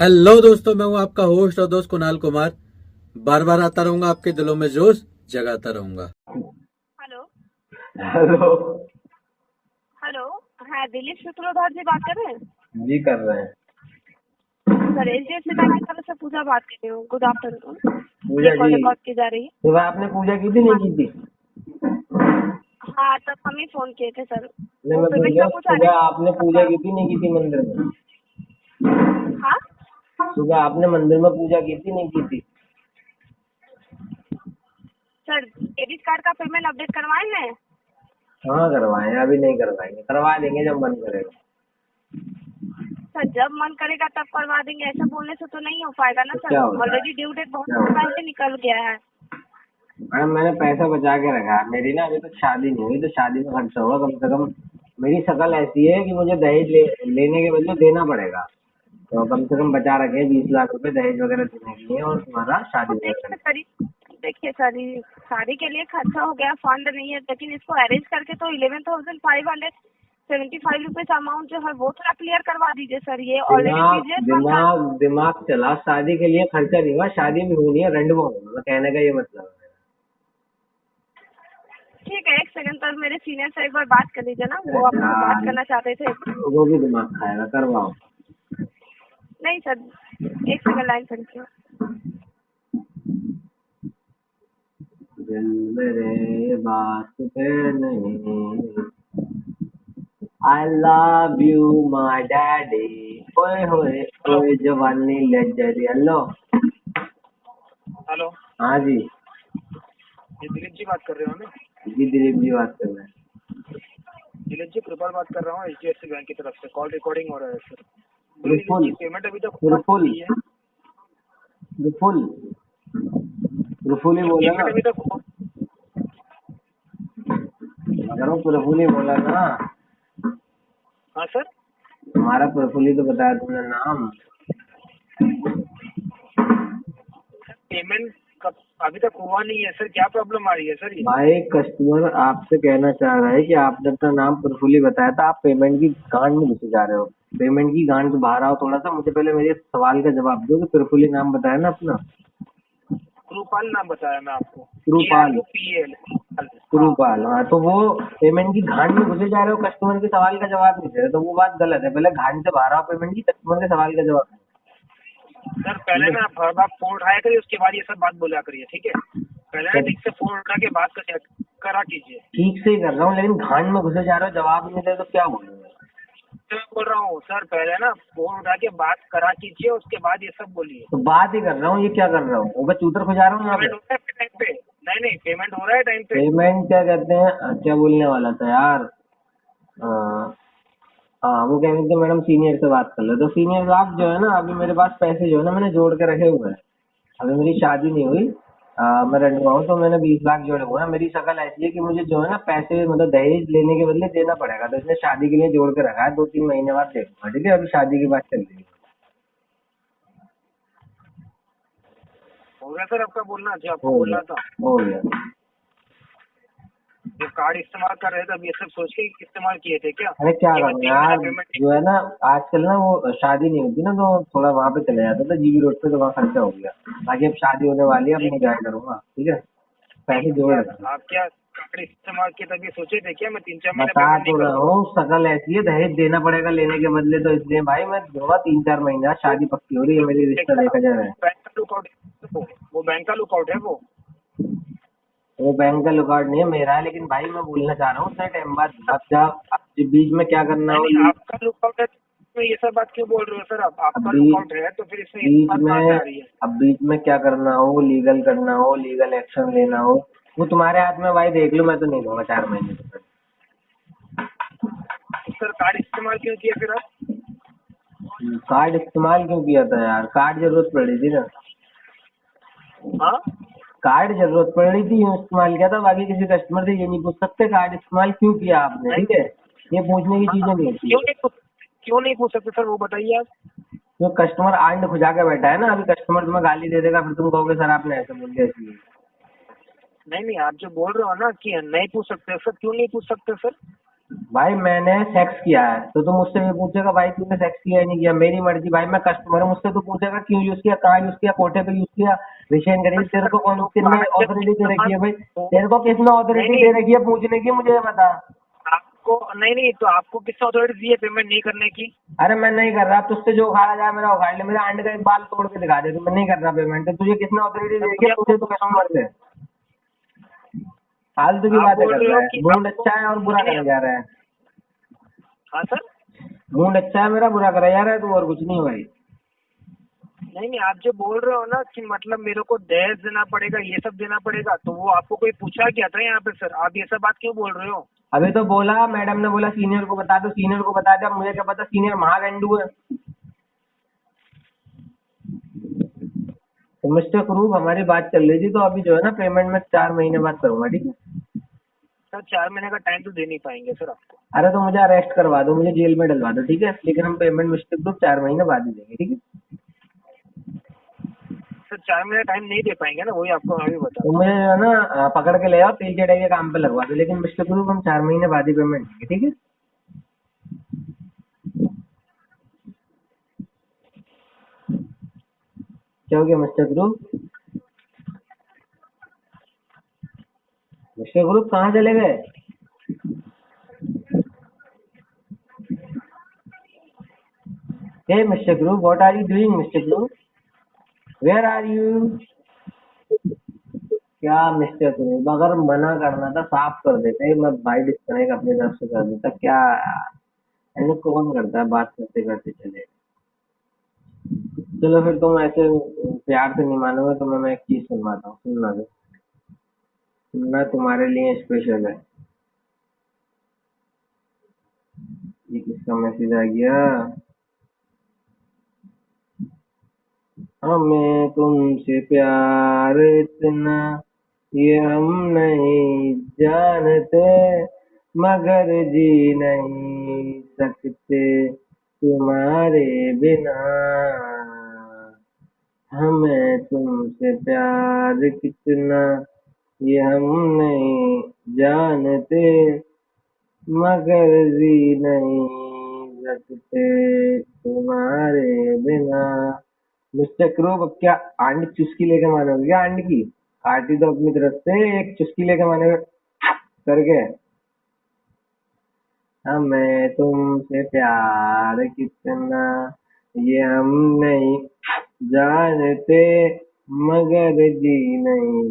Hello दोस्तों, मैं हूं आपका होस्ट और दोस्त कुणाल कुमार। बार बार आता रहूंगा, आपके दिलों में जोश जगाता रहूंगा। हेलो। हेलो। हेलो। हाँ, दिलीप सूत्रोधार जी बात कर रहे हैं। जी कर रहे हैं। सर, एचडीएफसी बैंक की तरफ से पूजा बात कर रही हूँ। Good afternoon. ये पूजा कॉल जी, रिकॉर्ड की जा रही है। सुबह आपने पूजा की थी नहीं हाँ। की थी? हाँ, तब हम ही फोन किए थे सर। नहीं, वो मैं बोल पेमेंट रहा का हूँ, कुछ सुबह आपने पूजा अरेंज। की थी नहीं की थी मंदिर में? हाँ सुबह आपने मंदिर में पूजा की थी नहीं की थी? सर, क्रेडिट कार्ड का पेमेंट अपडेट करवाए हैं। हाँ करवाए, अभी नहीं करवाएंगे, करवा देंगे जब मन करेगा। सर, जब मन करेगा तब करवा देंगे, ऐसा बोलने से तो नहीं हो पाएगा ना तो सर। क्या होता है? ऑलरेडी ड्यू डेट बहुत क्या होता है? पहले निकल गया है। मैडम मैंने पैसा बचा के रखा है, मेरी ना अभी तक शादी नहीं हुई, तो शादी में खर्चा होगा कम से कम। मेरी शक्ल ऐसी है कि मुझे दहेज लेने के बदले देना पड़ेगा, तो कम से कम बचा रखे 20 लाख रुपए दहेज वगैरह देने के लिए, और तुम्हारा तो शादी वगैरह देखिए करने सर, देखिए सर, ये शादी के लिए खर्चा हो गया, फंड नहीं है, लेकिन इसको अरेंज करके तो 11,575 रुपीज अमाउंट जो है वो थोड़ा क्लियर करवा दीजिए सर। ये के लिए। ऑलरेडी दिमाग पीजीएस फंड का। दिमाग दिमाग चला, शादी के लिए खर्चा नहीं हुआ, शादी भी हुई नहीं है, रेंट में होगा, मैं कहने का ये मतलब है। ठीक है, एक सेकंड सर, मेरे सीनियर से एक बार बात कर लीजिए ना, वो आपसे बात यार, करना चाहते थे। वो भी दिमाग खाएगा, करवाओ। नहीं सर, एक सेकंड लाइन पर रखिए। दिल मेरे वास्ते नहीं, I love you my daddy, ओए होए हेलो। ओए जवानी लग्जरी। हेलो। हेलो। हाँ जी। ये दिलीप जी बात कर रहे हो ना? जी दिलीप जी बात कर रहे हैं। दिलीप जी, कृपाल बात कर रहा हूँ एचडीएफसी बैंक की तरफ से। कॉल रिकॉर्डिंग हो रहा है सर। बोलो दिलीप प्रफुल जी, पेमेंट अभी तक प्रफुल नहीं है। प्रफुल प्रफुल ही सर, बोला ना? पेमेंट अभी तक अगर वो प्रफुल ही बोला ना, हाँ सर। तुम्हारा प्रफुल ही तो बताया तुमने नाम। पेमेंट कब अभी तक हुआ नहीं है सर? क्या प्रॉब्लम आ रही है सर? ये भाई, कस्टमर आपसे कहना चाह रहा है कि आपने अपना नाम प्रफुल ही बताया था, आप पेमेंट की गांड में घुसे जा रहे हो। पेमेंट की गांड से बाहर आओ थोड़ा सा, मुझे पहले मेरे सवाल का जवाब दो कि प्रफुल ही नाम बताया ना अपना? कृपाल नाम बताया मैं आपको। कृपाल। KRUPAL। हाँ। कृपाल, हाँ, तो वो पेमेंट की घाट में घुसे जा रहे हो, कस्टमर के सवाल का जवाब नहीं दे रहे, तो वो बात गलत है। पहले घाट से बाहर आओ, पेमेंट की, कस्टमर के सवाल का जवाब दो। सर, पहले ना आप फोन उठाया करिए, उसके बाद ये सब बात बोला करिए, ठीक है? पहले ना ठीक से फोन उठा के बात करा कीजिए। ठीक से ही कर रहा हूँ, लेकिन घाट में घुसे जा रहे हो, जवाब नहीं दे तो क्या बोलूँ? मैं बोल रहा हूँ सर, पहले ना फोन उठा के बात करा कीजिए, उसके बाद ये सब बोलिए। तो बात ही कर रहा हूँ, ये क्या कर रहा हूँ? वो मैं चूतर खुजा रहा हूँ यहाँ पे? पेमेंट हो रहा है टाइम पे? नहीं, पेमेंट हो रहा है टाइम पे। पेमेंट क्या कहते हैं, क्या बोलने वाला था यार? हाँ, वो कह रहे थे मैडम सीनियर से बात कर लो, तो सीनियर साहब जो है ना, अभी मेरे पास पैसे जो है ना मैंने जोड़ के रखे हुए हैं। अभी मेरी शादी नहीं हुई, मैं रंडवा हूँ, तो मैंने 20 लाख जोड़े हुए हैं। मेरी शक्ल ऐसी है कि मुझे जो है ना पैसे, मतलब दहेज लेने के बदले देना पड़ेगा, तो इसलिए शादी के लिए जोड़ के रखा है, 2-3 महीने बाद दे दूंगा, ठीक है? अभी शादी की बात चल रही है। हो गया सर आपका बोलना, जो आपको हो बोलना गया, था। हो गया। जब कार्ड इस्तेमाल कर रहे थे तब ये सब सोच के इस्तेमाल किए थे क्या? अरे क्या कि मैं करूँ 3 महीना यार, पेमेंट। जो है ना आजकल ना, वो शादी नहीं होती ना, तो थोड़ा वहाँ पे चले जाता था जीबी रोड पे, तो वहाँ खर्चा हो गया। बाकी अब शादी होने वाली है, अब नहीं, नहीं जाया करूँगा, ठीक है? पैसे जोड़ रखे। आप क्या कार्ड इस्तेमाल किए तभी सोचे थे क्या मैं 3-4 महीने बता पेमेंट नहीं तो रहा करूँगा? हूँ, शक्ल ऐसी है, दहेज देना पड़ेगा लेने के बदले, तो इसलिए भाई मैं दूंगा 3-4 महीना, शादी पक्की हो रही है मेरी, रिश्ता देखा जा रहा है। बैंक का लुकआउट है वो बैंक का लुकआउट है वो। वो बैंक का लुकआउट नहीं है, मेरा है, लेकिन भाई मैं बोलना चाह रहा हूँ उतना टाइम बाद, अब क्या, अब बीच में क्या करना नहीं, हो, आपका लुकआउट है तो ये सब बात क्यों बोल रहे हो सर? अब आपका बीच लुकआउट है तो फिर इसमें ये बीच बात कहाँ से में आ रही है? अब बीच में क्या करना हो, लीगल करना हो, लीगल एक्शन लेना हो, वो तुम्हारे हाथ में भाई, देख लो, मैं तो नहीं दूंगा 4 महीने तक। तो सर, कार्ड इस्तेमाल क्यों किया फिर आप? कार्ड इस्तेमाल क्यों किया था यार? कार्ड जरूरत पड़ रही थी ना, हाँ। कार्ड जरूरत पड़ रही थी, यूँ इस्तेमाल किया था। बाकी किसी कस्टमर से ये नहीं पूछ सकते कार्ड इस्तेमाल क्यों किया आपने, नहीं। ठीक है? ये पूछने की चीजें हाँ, नहीं होती है। क्यों नहीं पूछ सकते सर, वो बताइए आप। तो कस्टमर आंड खुजा के बैठा है ना, अभी कस्टमर तुम्हें गाली दे देगा, फिर तुम कहोगे सर आपने ऐसे बोल दिया इसलिए। नहीं, आप जो बोल रहे हो ना कि नहीं पूछ सकते सर, क्यों नहीं पूछ सकते सर? भाई मैंने सेक्स किया है तो तुम मुझसे भी पूछेगा भाई तूने सेक्स किया है नहीं किया, मेरी मर्जी भाई, मैं कस्टमर हूँ, मुझसे तो पूछेगा क्यों यूज किया, कहाँ यूज किया, कोठे पे यूज किया, रिशेन करी, तेरे को कौन तो किसने बात जब ऑथोरिटी दे रखी है भाई, तो तेरे को किसने नहीं ऑथोरिटी नहीं दे रखी है पूछने की, मुझे ये बता। आपको नहीं नहीं तो आपको किसने अथॉरिटी दी है पेमेंट नहीं करने की? अरे मैं नहीं कर रहा, तुझसे जो उखाड़ा जाए मेरा उखाड़ ले, मेरा अंड का एक बाल तोड़ के दिखा दे, तो मैं नहीं कर रहा पेमेंट, तो तुझे किसने ऑथोरिटी तो दे रखी मुझे है, आपको तुझे तो कस्टमर से फालतू की आप बातें बोल कर रहे रहा हो है, कि मूड आपको अच्छा है और बुरा नहीं करे जा रहा है, हाँ सर मूड अच्छा है मेरा बुरा करे जा रहा है तू, और कुछ नहीं भाई। नहीं नहीं आप जो बोल रहे हो ना कि मतलब मेरे को दहेज देना पड़ेगा ये सब देना पड़ेगा, तो वो आपको कोई पूछा क्या था यहाँ पे सर? आप ये सब बात क्यों बोल रहे हो? अभी तो बोला, मैडम ने बोला सीनियर को बता दो, सीनियर को बता दिया, मुझे क्या पता सीनियर महागंडू है। तो मिस्टर क्रूब हमारी बात चल रही थी, तो अभी जो है ना पेमेंट में 4 महीने बाद करूंगा, ठीक है। सर 4 महीने का टाइम तो दे नहीं पाएंगे सर आपको। अरे तो मुझे अरेस्ट करवा दो, मुझे जेल में डलवा दो, ठीक है, लेकिन हम पेमेंट मिस्टर क्रूब 4 महीने बाद ही देंगे, ठीक है। सर 4 महीने टाइम नहीं दे पाएंगे ना, वही आपको मैं भी बता तो रहा हूँ। मुझे जो है ना पकड़ के ले आओ, तेल चढ़ाई के काम पे लगवा दो, लेकिन मिस्टर क्रूब हम 4 महीने बाद ही पेमेंट देंगे, ठीक है। क्या हो गया मिस्टर क्रूब? मिस्टर क्रूब कहाँ चले गए? Hey mister Kroob, what are you doing mister Kroob, where are you? क्या मिस्टर क्रूब, अगर मना करना था साफ कर देते, मैं भाई डिस्कनेक्ट अपनी तरफ से कर देता, क्या ऐसे कौन करता है बात करते करते चले। चलो फिर तुम ऐसे प्यार से नहीं मानोगे तो मैं एक चीज सुनवाता हूँ, सुनना दो, सुनना तुम्हारे लिए स्पेशल है। ये किसका मैसेज आ गया? हमें तुमसे प्यार इतना ये हम नहीं जानते, मगर जी नहीं सकते तुम्हारे बिना, हमें तुमसे प्यार कितना ये हम नहीं जानते, मगर जी नहीं सकते तुम्हारे बिना। मिस्टर क्रूब, अब क्या आंड चुस्की लेके मानोगे क्या? आंड की काटी दो अपनी तरफ से, एक चुस्की लेके मानोगे करके? हमें तुमसे प्यार कितना ये हम नहीं जानते, मगर जी नहीं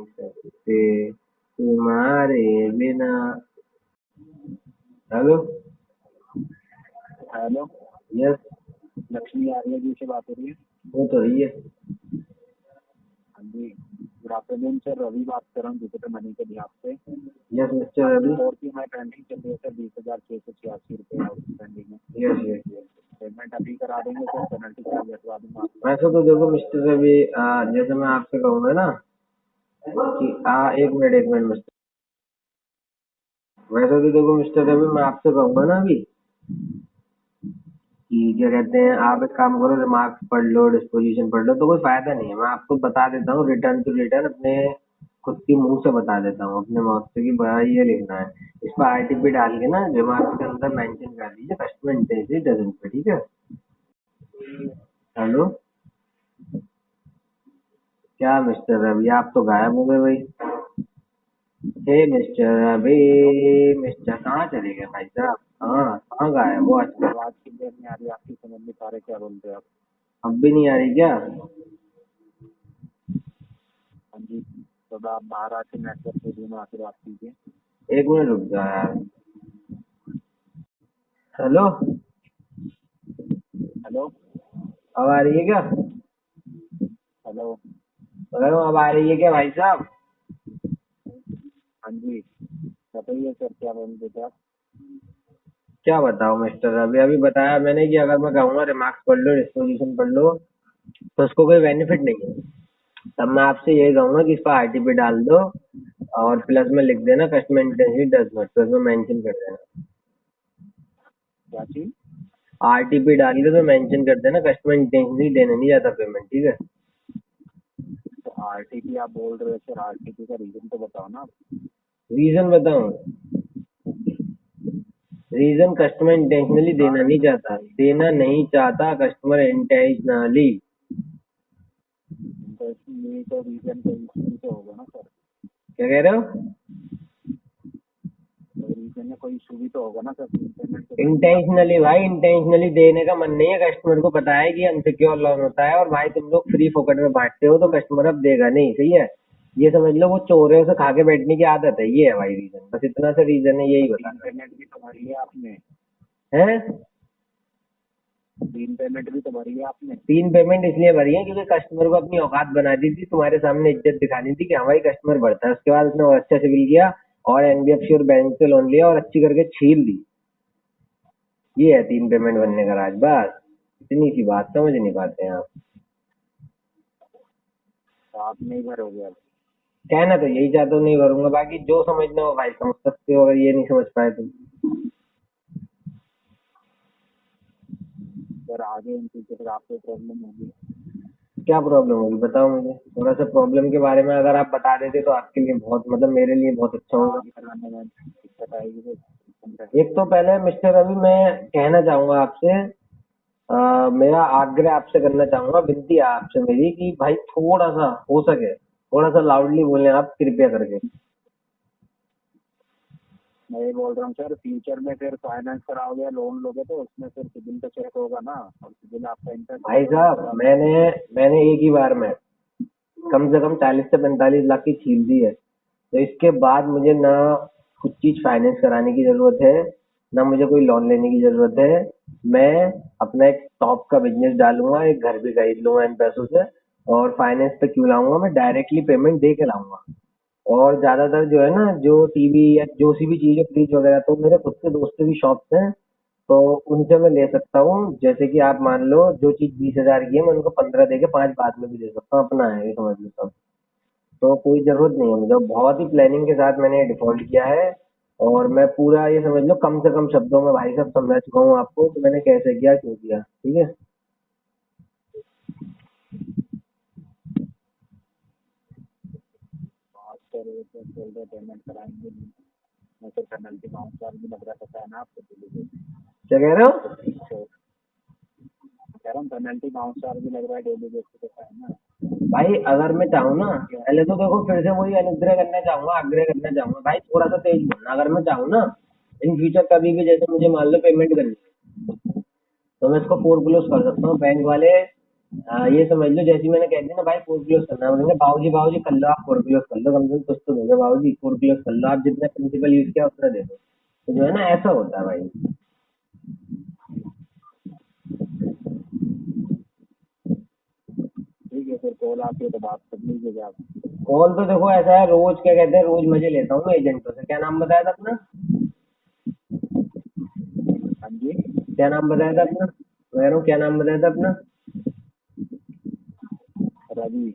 सकते तुम्हारे बिना। Hello. Hello yes. Lakshmi Arya ji से बात हो रही है? वो तो रही है। हाँ जी गुड आफ्टरनून सर, रवि बात कर रहा हूँ जुपिटर मनी के बिहाफ से। Yes mister Ravi. और की मैं पेंडिंग चल रही है सर 20,686 रुपये आउटस्टैंडिंग है। Yes yes yes. पेमेंट अभी करा देंगे सर, पेनल्टी चार्ज हटवा दूंगा आपका। वैसे तो देखो मिस्टर रवि, जैसे मैं आपसे कहूँगा ना कि एक मिनट मिस्टर, वैसे तो देखो मिस्टर रवि, मैं आपसे कहूँगा ना अभी कि क्या कहते हैं, आप एक काम करो, रिमार्क्स पढ़ लो, डिस्पोजिशन पढ़ लो, तो कोई फायदा नहीं है। मैं आपको बता देता हूँ रिटर्न टू रिटर्न, अपने खुद की मुंह से बता देता हूँ, अपने माउथ से, कि भाई ये लिखना है, इस पर आरटीपी डाल के ना रिमार्क्स के अंदर मेंशन कर दीजिए कस्टमर इंटेंसिटी डजंट पे, ठीक है। हेलो। क्या मिस्टर रवि, आप तो गायब हो गए भाई। हे मिस्टर रवि, मिस्टर कहाँ चले गए भाई साहब, कहाँ गायब हो आजकल? आवाज क्लियर नहीं आ रही आपकी, समझ नहीं पा रहे क्या बोल रहे हो आप। अब भी नहीं आ रही क्या? हाँ जी तो आप बाहर आके नेटवर्क एरिया में आके बात कीजिए। एक मिनट रुक जाओ यार। हेलो। हेलो अब आ रही है क्या? हेलो अगर अब आ रही है क्या भाई साहब? हाँ जी बताइए सर क्या बोल रहे थे आप? क्या बताओ मिस्टर रवि, अभी बताया मैंने कि अगर मैं कहूँगा रिमार्क्स पढ़ लो, डिस्पोजिशन पढ़ लो, तो उसको कोई बेनिफिट नहीं है। तब मैं आपसे यही कहूँगा कि इस पर आरटीपी डाल दो और प्लस में लिख देना customer intensity does not, plus में मेंशन कर देना। क्या चीज? आरटीपी डाल के तो मेंशन कर देना कस्टमर इंटेंसिटी देने नहीं जाता पेमेंट, ठीक है। तो आरटीपी आप बोल रहे हो सर, आरटीपी का रीजन तो बताओ ना। रीजन बताऊँ? रीजन कस्टमर इंटेंशनली देना नहीं चाहता कस्टमर इंटेंशनली। ये तो रीजन कोई इशू तो होगा ना सर, क्या कह रहे हो? रीजन में कोई इशू भी तो होगा ना सर। इंटेंशनली भाई, इंटेंशनली देने का मन नहीं है। कस्टमर को पता है कि अनसिक्योर लोन होता है और भाई तुम लोग फ्री फोकट में बांटते हो तो कस्टमर अब देगा नहीं। सही है, ये समझ लो वो चोरों से खा के बैठने की आदत है। ये है भाई रीजन, बस इतना सा रीजन है, यही बता पेमेंट भी तो भरी है आपने, है। 3 पेमेंट भी तो भरी है आपने। 3 पेमेंट इसलिए भरी है क्योंकि कस्टमर को अपनी औकात बना दी थी, तुम्हारे सामने इज्जत दिखानी थी कि हमारी कस्टमर बढ़ता है। उसके बाद उसने और अच्छा सिविल किया और एनबीएफसी और बैंक से लोन लिया और अच्छी करके छील दी। ये है 3 पेमेंट बनने का राज। बस इतनी सी बात, समझ नहीं पाते हैं आप। तो आप नहीं भरोगे अब? कहना तो यही चाहता हूँ, नहीं भरूंगा। बाकी जो समझना हो भाई समझ सकते हो, अगर ये नहीं समझ पाए तो। सर आगे इन फ्यूचर फिर आपको प्रॉब्लम होगी। क्या प्रॉब्लम होगी बताओ मुझे थोड़ा सा। प्रॉब्लम के बारे में अगर आप बता देते तो आपके लिए बहुत, मतलब मेरे लिए बहुत अच्छा होगा। आगे कराने में दिक्कत आएगी तो एक तो पहले मिस्टर रवि मैं कहना चाहूंगा आपसे, मेरा आग्रह आपसे करना चाहूंगा, विनती है आपसे मेरी कि भाई थोड़ा सा हो सके थोड़ा सा लाउडली बोलें आप, कृपया करके। मैं ये बोल रहा हूँ सर, फ्यूचर में फिर फाइनेंस कराओगे, लोन लोगे तो उसमें फिर सिबिल तो चेक होगा ना, और सिबिल आपका इंटरेस्ट। भाई साहब मैंने एक ही बार में कम से कम 40 से 45 लाख की छील दी है, तो इसके बाद मुझे ना कुछ चीज फाइनेंस कराने की जरूरत है, ना मुझे कोई लोन लेने की जरूरत है। मैं अपना एक टॉप का बिजनेस डालूंगा, एक घर भी खरीद लूंगा इन पैसों से, और फाइनेंस पे क्यों लाऊंगा, मैं डायरेक्टली पेमेंट दे के लाऊंगा। और ज्यादातर जो है ना, जो टीवी या जो सी भी चीज है, फ्रिज वगैरह, तो मेरे खुद के दोस्तों की शॉप्स हैं, तो उनसे मैं ले सकता हूँ। जैसे कि आप मान लो जो चीज 20,000 की है, मैं उनको 15 दे के 5 बाद में भी दे सकता हूँ, अपना है ये समझ लो सब। तो कोई जरूरत नहीं है मुझे, बहुत ही प्लानिंग के साथ मैंने डिफॉल्ट किया है। और मैं पूरा ये समझ लो कम से कम शब्दों में भाई साहब समझा चुका हूँ आपको कि मैंने कैसे किया, क्यों किया। ठीक है, आप सर ये तो बोल रहे पेमेंट कराएंगे नहीं, मैं तो पेनल्टी बाउंस चार्ज भी लग रहा पता है ना आपको? क्या कह रहे हो? कह रहा हूँ पेनल्टी बाउंस चार्ज भी लग रहा है डेली बेसिस पे, पता है ना? भाई अगर मैं चाहूँ ना, पहले तो देखो फिर से वही अनुग्रह करना चाहूंगा, आग्रह करना चाहूंगा भाई थोड़ा सा तेज बोलना। अगर मैं चाहूँ ना इन फ्यूचर कभी भी, जैसे मुझे मान लो पेमेंट करनी है, तो मैं इसको फोरक्लोज कर सकता हूँ। बैंक वाले ये समझ लो, जैसे मैंने कह दिया ना भाई फोरक्लोज करना है, बोलेंगे बाबूजी कर लो, आप फोरक्लोज कर लो, कम से कम कुछ तो दोगे बाबूजी, फोरक्लोज कर लो, आप जितना प्रिंसिपल यूज किया उतना दे दो। तो जो है ना ऐसा होता है भाई। ठीक है, फिर कॉल आती है तो बात कर लीजिएगा आप। कॉल तो देखो ऐसा है, रोज क्या कहते हैं, रोज मजे लेता हूँ मैं एजेंटों से। क्या नाम बताया था अपना? हाँ जी, क्या नाम बताया था अपना? मैं कह रहा हूँ क्या नाम बताया था अपना? रवि।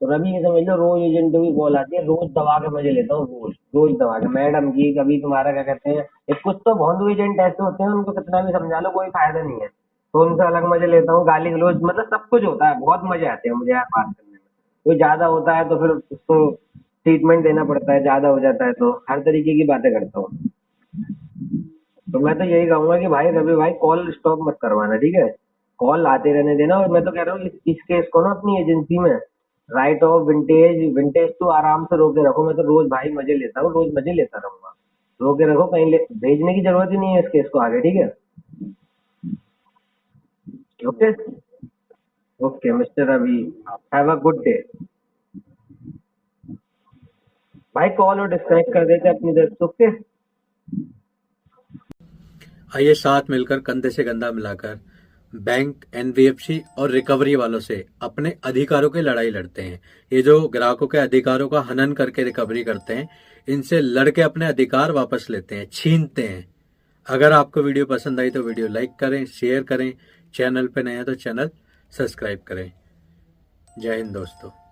तो रवि ये समझ लो रोज एजेंटों की कॉल आती है, रोज दबा के मजे लेता हूँ, रोज रोज दबा के। मैडम की, कभी तुम्हारा क्या कहते हैं, एक कुछ तो भोंदू एजेंट ऐसे होते हैं, उनको कितना भी समझा लो कोई फायदा नहीं है, तो उनसे अलग मजे लेता हूँ। गाली गलौज, मतलब सब कुछ होता है, बहुत मजे आते हैं मुझे यार बात करने में। कोई ज्यादा होता है तो फिर उसको ट्रीटमेंट देना पड़ता है, ज्यादा हो जाता है तो हर तरीके की बातें करता हूँ। तो मैं तो यही कहूंगा कि भाई रवि भाई कॉल स्टॉप मत करवाना, ठीक है? कॉल आते रहने देना। और मैं तो कह रहा हूँ इस केस को ना अपनी एजेंसी में राइट ऑफ विंटेज तो आराम से रोके रखो। मैं तो रोज भाई मजे लेता हूँ, रोज मजे लेता रहूंगा। रोके रखो, कहीं भेजने की जरूरत ही नहीं है इस केस को आगे, ठीक है? Okay okay mister Ravi, have a good day. भाई कॉल और डिस्कनेक्ट कर देते अपनी तरफ से। ओके, आइए साथ मिलकर कंधे से कंधा मिलाकर बैंक, एनबीएफसी और रिकवरी वालों से अपने अधिकारों की लड़ाई लड़ते हैं। ये जो ग्राहकों के अधिकारों का हनन करके रिकवरी करते हैं, इनसे लड़के अपने अधिकार वापस लेते हैं, छीनते हैं। अगर आपको वीडियो पसंद आई तो वीडियो लाइक करें, शेयर करें, चैनल पे नए हैं तो चैनल सब्सक्राइब करें। जय हिंद दोस्तों।